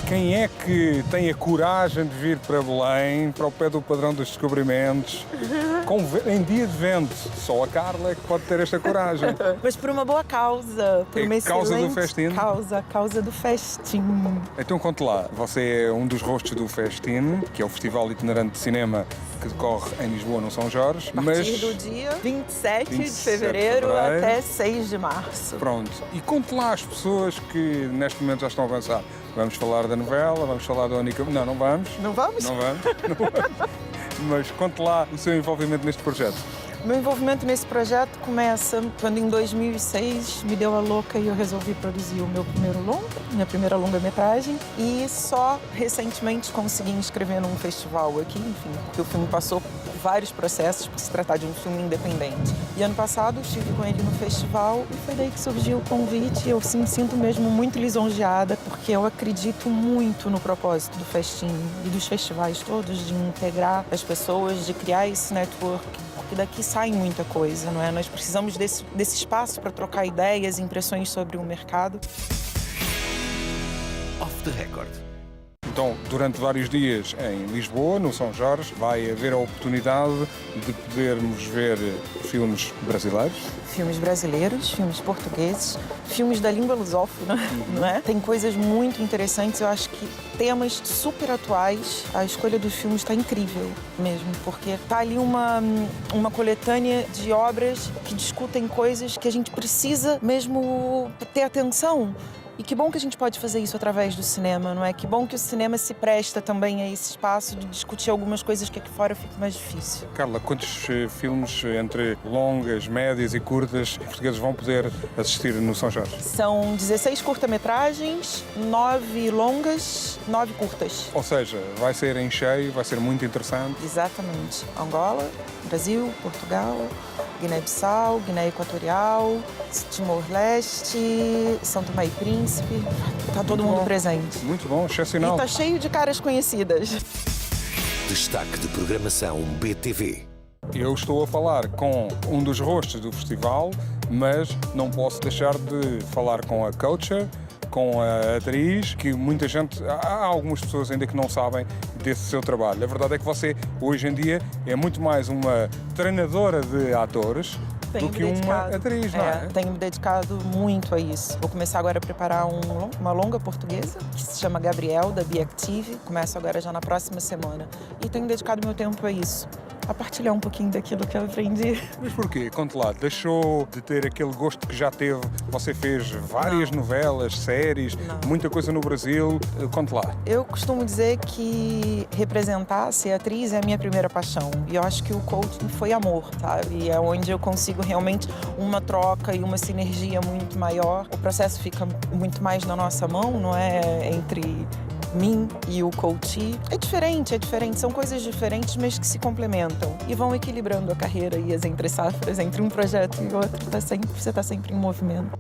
Quem é que tem a coragem de vir para Belém, para o pé do Padrão dos Descobrimentos, em dia de vento? Só a Carla é que pode ter esta coragem. Mas por uma boa causa, por uma causa do Festim? Causa do Festim. Então conte lá, você é um dos rostos do Festim, que é o festival itinerante de cinema que decorre em Lisboa, no São Jorge. A partir do dia 27 de fevereiro até 6 de março. Pronto. E conte lá às pessoas que neste momento já estão a avançar. Vamos falar da novela, vamos falar da única... Não, não vamos. Não vamos? Não vamos. Não vamos. Mas conte lá o seu envolvimento neste projeto. O meu envolvimento nesse projeto começa quando em 2006 me deu a louca e eu resolvi produzir o meu primeiro longa, minha primeira longa-metragem. E só recentemente consegui inscrever num festival aqui, enfim, porque o filme passou por vários processos por se tratar de um filme independente. E ano passado estive com ele no festival e foi daí que surgiu o convite. E eu me sinto mesmo muito lisonjeada, porque eu acredito muito no propósito do Festim e dos festivais todos, de integrar as pessoas, de criar esse network. Porque daqui sai muita coisa, não é? Nós precisamos desse espaço para trocar ideias e impressões sobre o mercado. Off the record. Então, durante vários dias em Lisboa, no São Jorge, vai haver a oportunidade de podermos ver filmes brasileiros. Filmes brasileiros, filmes portugueses, filmes da língua lusófona, não é? Tem coisas muito interessantes, eu acho que temas super atuais. A escolha dos filmes está incrível mesmo, porque está ali uma coletânea de obras que discutem coisas que a gente precisa mesmo ter atenção. E que bom que a gente pode fazer isso através do cinema, não é? Que bom que o cinema se presta também a esse espaço de discutir algumas coisas que aqui fora fica mais difícil. Carla, quantos filmes entre longas, médias e curtas portugueses vão poder assistir no São Jorge? São 16 curta-metragens, 9 longas, 9 curtas. Ou seja, vai ser em cheio, vai ser muito interessante. Exatamente. Angola, Brasil, Portugal, Guiné-Bissau, Guiné Equatorial, Timor-Leste, São Tomé e Príncipe. Está todo mundo presente. Muito bom, excepcional. E está cheio de caras conhecidas. Destaque de programação BTV. Eu estou a falar com um dos rostos do festival, mas não posso deixar de falar com a coacher, com a atriz, que muita gente, há algumas pessoas ainda que não sabem desse seu trabalho. A verdade é que você, hoje em dia, é muito mais uma treinadora de atores do que uma atriz, não é? Tenho me dedicado muito a isso. Vou começar agora a preparar uma longa portuguesa, que se chama Gabriel, da Be Active. Começo agora já na próxima semana. E tenho dedicado meu tempo a isso. A partilhar um pouquinho daquilo que eu aprendi. Mas porquê? Conte lá, deixou de ter aquele gosto que já teve? Você fez várias novelas, séries, muita coisa no Brasil. Conte lá. Eu costumo dizer que representar, ser atriz é a minha primeira paixão. E eu acho que o coaching foi amor, sabe? E é onde eu consigo realmente uma troca e uma sinergia muito maior. O processo fica muito mais na nossa mão, não é? Entre mim e o coach. É diferente. São coisas diferentes, mas que se complementam e vão equilibrando a carreira e as entre-safras entre um projeto e outro. Você está sempre em movimento.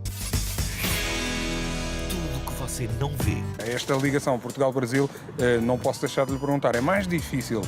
Tudo que você não vê. Esta ligação Portugal-Brasil, não posso deixar de lhe perguntar, é mais difícil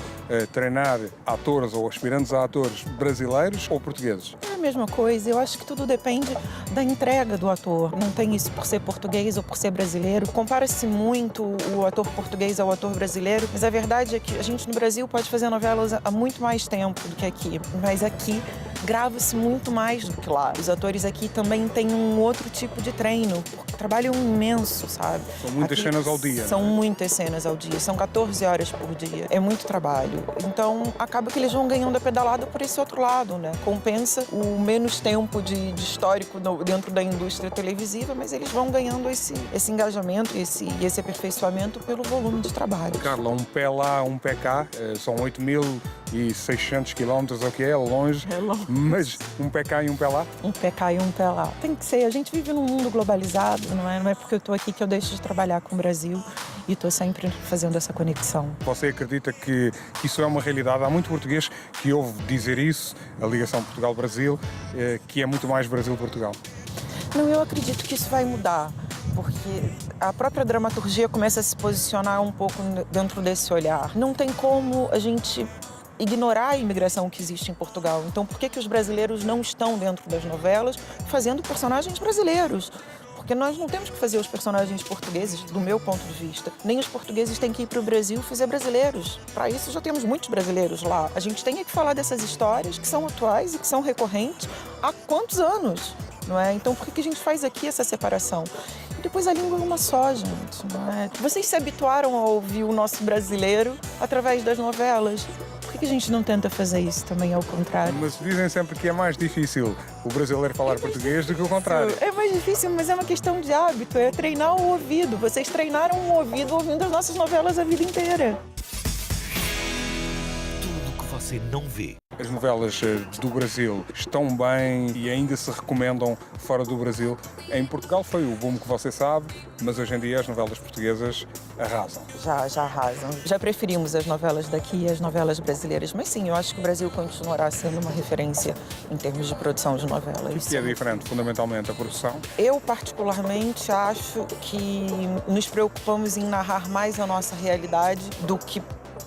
treinar atores ou aspirantes a atores brasileiros ou portugueses? É a mesma coisa, eu acho que tudo depende da entrega do ator. Não tem isso por ser português ou por ser brasileiro. Compara-se muito o ator português ao ator brasileiro, mas a verdade é que a gente no Brasil pode fazer novelas há muito mais tempo do que aqui. Mas aqui grava-se muito mais do que lá. Os atores aqui também têm um outro tipo de treino, porque trabalham imenso, sabe? São muitas cenas ao dia. São muitas cenas ao dia, são 14 horas por dia. É muito trabalho. Então, acaba que eles vão ganhando a pedalada por esse outro lado, né? Compensa o menos tempo de histórico dentro da indústria televisiva, mas eles vão ganhando esse engajamento e esse aperfeiçoamento pelo volume de trabalho. Carla, um pé lá, um pé cá, são 8.600 quilómetros, o que é longe. É longe. Mas um pé cá e um pé lá? Um pé cá e um pé lá. Tem que ser. A gente vive num mundo globalizado, não é? Não é porque eu estou aqui que eu deixo de trabalhar com o Brasil e estou sempre fazendo essa conexão. Você acredita que isso é uma realidade? Há muito português que ouve dizer isso, a ligação Portugal-Brasil, que é muito mais Brasil-Portugal. Não, eu acredito que isso vai mudar, porque a própria dramaturgia começa a se posicionar um pouco dentro desse olhar. Não tem como a gente ignorar a imigração que existe em Portugal. Então, por que os brasileiros não estão dentro das novelas fazendo personagens brasileiros? Porque nós não temos que fazer os personagens portugueses, do meu ponto de vista. Nem os portugueses têm que ir para o Brasil fazer brasileiros. Para isso já temos muitos brasileiros lá. A gente tem que falar dessas histórias que são atuais e que são recorrentes há quantos anos? Não é? Então por que a gente faz aqui essa separação? E depois a língua é uma só, gente. Não é? Vocês se habituaram a ouvir o nosso brasileiro através das novelas. Por que a gente não tenta fazer isso também ao contrário? Mas dizem sempre que é mais difícil o brasileiro falar português do que o contrário. É mais difícil, mas é uma questão de hábito, é treinar o ouvido. Vocês treinaram o ouvido ouvindo as nossas novelas a vida inteira. Tudo que você não vê. As novelas do Brasil estão bem e ainda se recomendam fora do Brasil. Em Portugal foi o boom que você sabe, mas hoje em dia as novelas portuguesas arrasam. Já arrasam. Já preferimos as novelas daqui e as novelas brasileiras. Mas sim, eu acho que o Brasil continuará sendo uma referência em termos de produção de novelas. O que é diferente, fundamentalmente, a produção? Eu, particularmente, acho que nos preocupamos em narrar mais a nossa realidade do que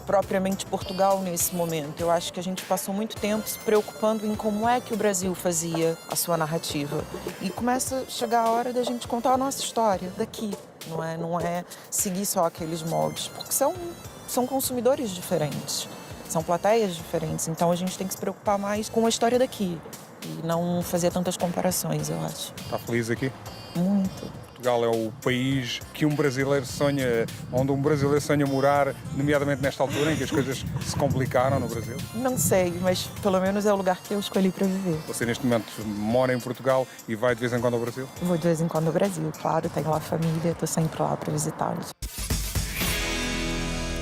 propriamente Portugal nesse momento. Eu acho que a gente passou muito tempo se preocupando em como é que o Brasil fazia a sua narrativa. E começa a chegar a hora da gente contar a nossa história daqui. Não é seguir só aqueles moldes, porque são consumidores diferentes, são plateias diferentes. Então a gente tem que se preocupar mais com a história daqui e não fazer tantas comparações, eu acho. Está feliz aqui? Muito. Portugal é o país que um brasileiro sonha, onde um brasileiro sonha morar, nomeadamente nesta altura em que as coisas se complicaram no Brasil. Não sei, mas pelo menos é o lugar que eu escolhi para viver. Você neste momento mora em Portugal e vai de vez em quando ao Brasil? Vou de vez em quando ao Brasil, claro, tenho lá família, estou sempre lá para visitá-los.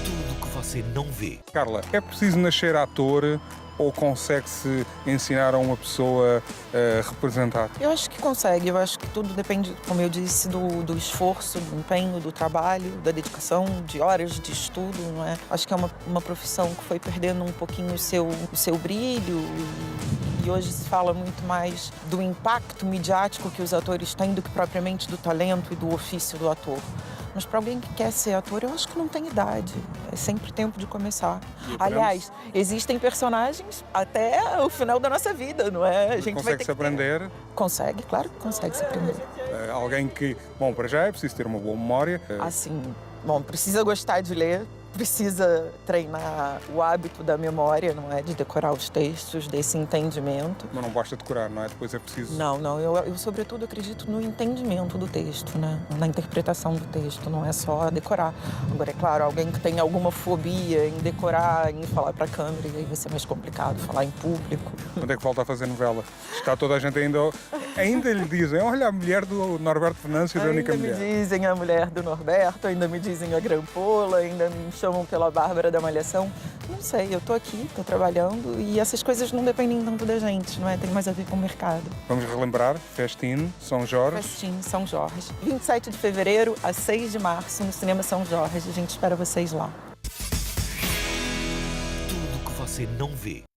Tudo que você não vê. Carla, é preciso nascer ator ou consegue-se ensinar a uma pessoa a representar? Eu acho que consegue, eu acho que tudo depende, como eu disse, do esforço, do empenho, do trabalho, da dedicação, de horas de estudo, não é? Acho que é uma profissão que foi perdendo um pouquinho o seu brilho e hoje se fala muito mais do impacto midiático que os atores têm do que propriamente do talento e do ofício do ator. Mas para alguém que quer ser ator, eu acho que não tem idade. É sempre tempo de começar. Aliás, existem personagens até o final da nossa vida, não é? A gente Consegue-se aprender? Consegue, claro que consegue se aprender. Alguém que, bom, para já é preciso ter uma boa memória. Assim, bom, precisa gostar de ler, precisa treinar o hábito da memória, não é? De decorar os textos, desse entendimento. Mas não basta decorar, não é? Depois é preciso... Não, eu sobretudo acredito no entendimento do texto, né? Na interpretação do texto, não é só decorar. Agora, é claro, alguém que tem alguma fobia em decorar, em falar para a câmera, e aí vai ser mais complicado falar em público. Quando é que volta a fazer novela? Está toda a gente ainda lhe dizem, olha, a mulher do Norberto Venâncio, da única mulher. Ainda me dizem a mulher do Norberto, ainda me dizem a Grampola, ainda me chamam pela Bárbara da Malhação. Não sei, eu estou aqui, estou trabalhando e essas coisas não dependem tanto da gente, não é? Tem mais a ver com o mercado. Vamos relembrar, Festim, São Jorge. Festim, São Jorge. 27 de fevereiro a 6 de março no Cinema São Jorge. A gente espera vocês lá. Tudo que você não vê.